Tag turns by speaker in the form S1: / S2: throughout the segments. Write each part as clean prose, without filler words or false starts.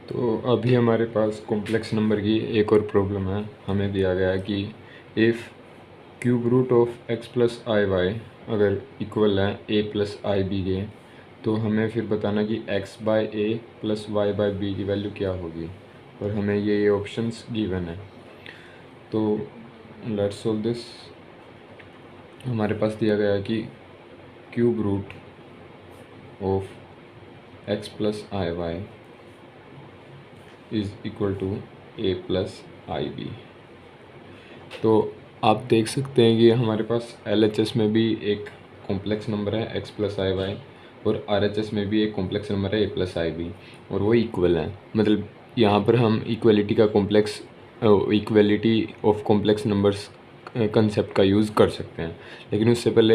S1: तो अभी हमारे पास कॉम्प्लेक्स नंबर की एक और प्रॉब्लम है। हमें दिया गया है कि if cube root of x plus I y अगर इक्वल है ए प्लस आई बी के, तो हमें फिर बताना कि एक्स बाय ए प्लस वाई बाय बी की वैल्यू क्या होगी, और हमें ये ऑप्शंस गिवन है। तो लेट्स सॉल्व दिस। हमारे पास दिया गया है कि cube root of x plus I y is equal to a plus I b. तो आप देख सकते हैं कि हमारे पास LHS में भी एक कॉम्प्लेक्स नंबर है एक्स प्लस आई वाई, और RHS में भी एक कॉम्प्लेक्स नंबर है ए प्लस आई बी, और वो इक्वल है। मतलब यहाँ पर हम इक्वलिटी का complex equality of complex numbers concept का यूज़ कर सकते हैं। लेकिन उससे पहले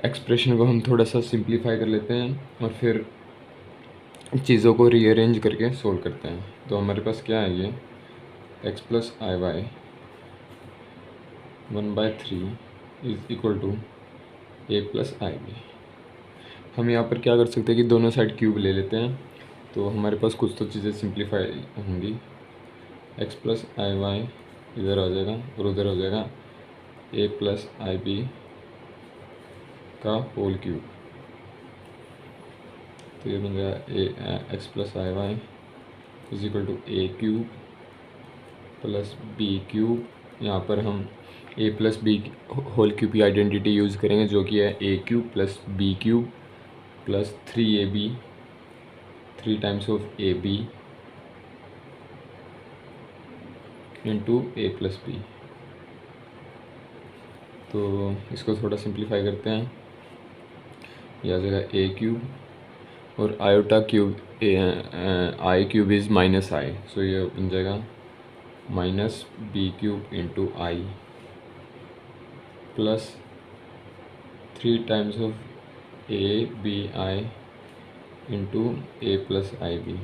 S1: एक्सप्रेशन को हम थोड़ा सा सिंप्लीफाई कर लेते हैं और फिर चीज़ों को रीअरेंज करके सोल्व करते हैं। तो हमारे पास क्या है, ये x plus I y 1/3 is equal to a plus I b. हम यहाँ पर क्या कर सकते हैं कि दोनों साइड क्यूब ले लेते हैं, तो हमारे पास कुछ तो चीज़ें सिंप्लीफाई होंगी। एक्स प्लस आई वाई इधर आ जाएगा और उधर हो जाएगा ए प्लस आई बी का होल क्यूब। तो ये बन जाएगा X plus I Y is equal to A cube plus B cube. यहाँ पर हम A plus B whole cube की आइडेंटिटी यूज़ करेंगे, जो कि है A cube plus B cube plus 3ab 3 times of A B into A plus B. तो इसको थोड़ा सिंप्लीफाई करते हैं, यह आ जाएगा ए क्यूब और iota cube I cube is minus I, so ये बन जाएगा minus B cube into I plus 3 times of A B I into A plus I B.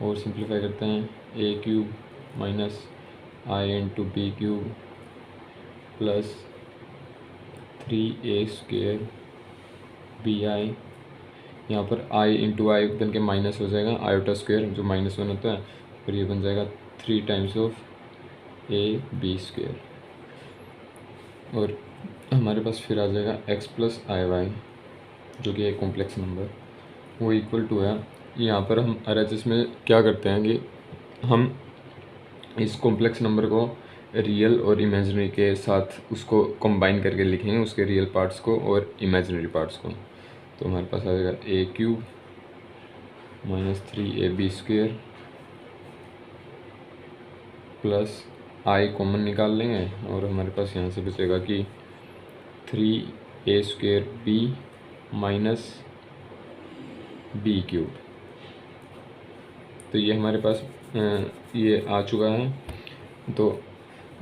S1: और सिंप्लीफाई करते हैं, A cube minus I into B cube plus 3a square B I. यहाँ पर आई into आई बन के माइनस हो जाएगा iota square जो -1 होता है, फिर ये बन जाएगा 3 times of A b square. और हमारे पास फिर आ जाएगा एक्स प्लस आई वाई जो कि एक कॉम्प्लेक्स नंबर, वो इक्वल टू है। यहाँ पर हम RHS में क्या करते हैं कि हम इस कॉम्प्लेक्स नंबर को रियल और इमेजिनरी के साथ उसको कंबाइन करके लिखेंगे, उसके रियल पार्ट्स को और इमेजिनरी पार्ट्स को। तो हमारे पास आ जाएगा A cube minus 3ab square plus I common निकाल लेंगे, और हमारे पास यहाँ से बचेगा कि 3a square B minus B cube. तो ये हमारे पास ये आ चुका है। तो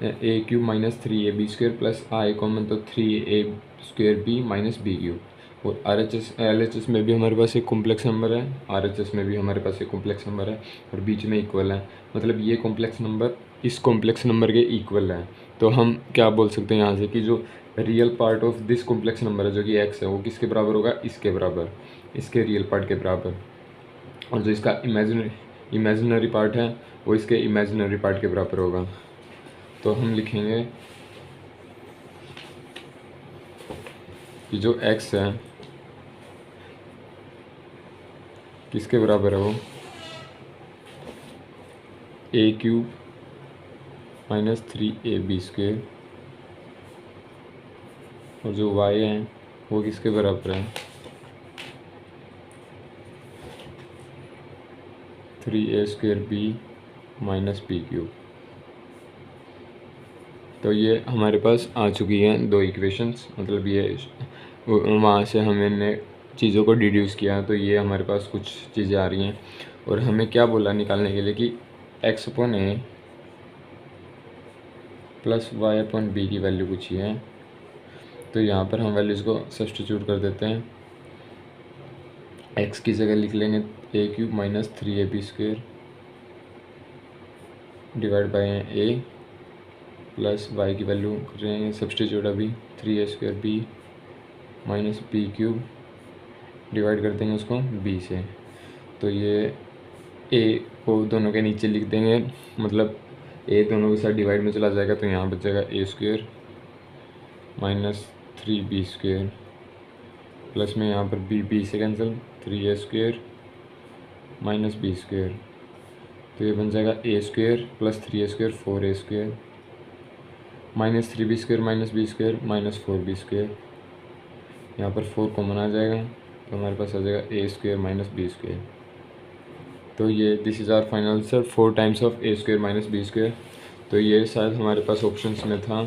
S1: A cube minus 3ab square plus I common, तो 3a square B minus B cube. और LHS में भी हमारे पास एक कॉम्प्लेक्स नंबर है, RHS में भी हमारे पास एक कॉम्प्लेक्स नंबर है और बीच में इक्वल है। मतलब ये कॉम्प्लेक्स नंबर इस कॉम्प्लेक्स नंबर के इक्वल है। तो हम क्या बोल सकते हैं यहाँ से कि जो real part of this complex number है जो कि x है, वो किसके बराबर होगा, इसके बराबर, इसके रियल पार्ट के बराबर। और जो इसका इमेजिनरी पार्ट है वो इसके इमेजिनरी पार्ट के बराबर होगा। तो हम लिखेंगे कि जो x है किसके बराबर है, वो ए क्यूब माइनस 3ab स्क्वेयर, और जो y है वो किसके बराबर है, 3a square B minus B cube. तो ये हमारे पास आ चुकी हैं दो इक्वेशंस। मतलब ये वहाँ से हमने चीज़ों को डिड्यूस किया, तो ये हमारे पास कुछ चीज़ें आ रही हैं। और हमें क्या बोला निकालने के लिए कि x अपॉन ए प्लस वाई अपॉन बी की वैल्यू पूछी है। तो यहाँ पर हम वैल्यूज़ को सब्स्टिट्यूट कर देते हैं। x की जगह लिख लेंगे A cube minus 3ab square divide by A plus Y की वैल्यू करेंगे सब्स्टिट्यूट अभी 3a square B minus B cube divide कर देंगे उसको b से। तो ये ए को दोनों के नीचे लिख देंगे, मतलब ए दोनों के साथ डिवाइड में चला जाएगा, तो यहाँ बचेगा A square minus 3b square plus में यहाँ पर बी से cancel 3a square minus B square, तो ये बन जाएगा ए square plus 3a square 4a square minus 3b square minus B square minus 4b square, यहाँ पर 4 कॉमन आ जाएगा तो हमारे पास आ जाएगा ए स्क्वेयर माइनस बी स्क्वेयर। तो ये this is our final answer 4 times of a square minus B square. तो ये शायद हमारे पास ऑप्शंस में था,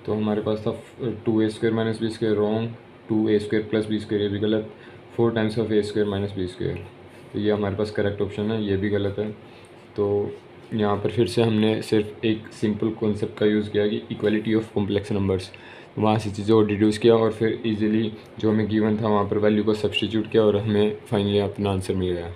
S1: तो हमारे पास था 2a square minus B square wrong, 2a square plus b square ये भी गलत, 4 times of a square minus B square, तो ये हमारे पास करेक्ट ऑप्शन है, ये भी गलत है। तो यहाँ पर फिर से हमने सिर्फ एक सिंपल कॉन्सेप्ट का यूज़ किया कि इक्वालिटी ऑफ कॉम्प्लेक्स नंबर्स, वहाँ से चीज़ों को डिड्यूस किया और फिर इजीली जो हमें गिवन था वहाँ पर वैल्यू को सब्स्टिट्यूट किया और हमें फाइनली अपना आंसर मिल गया।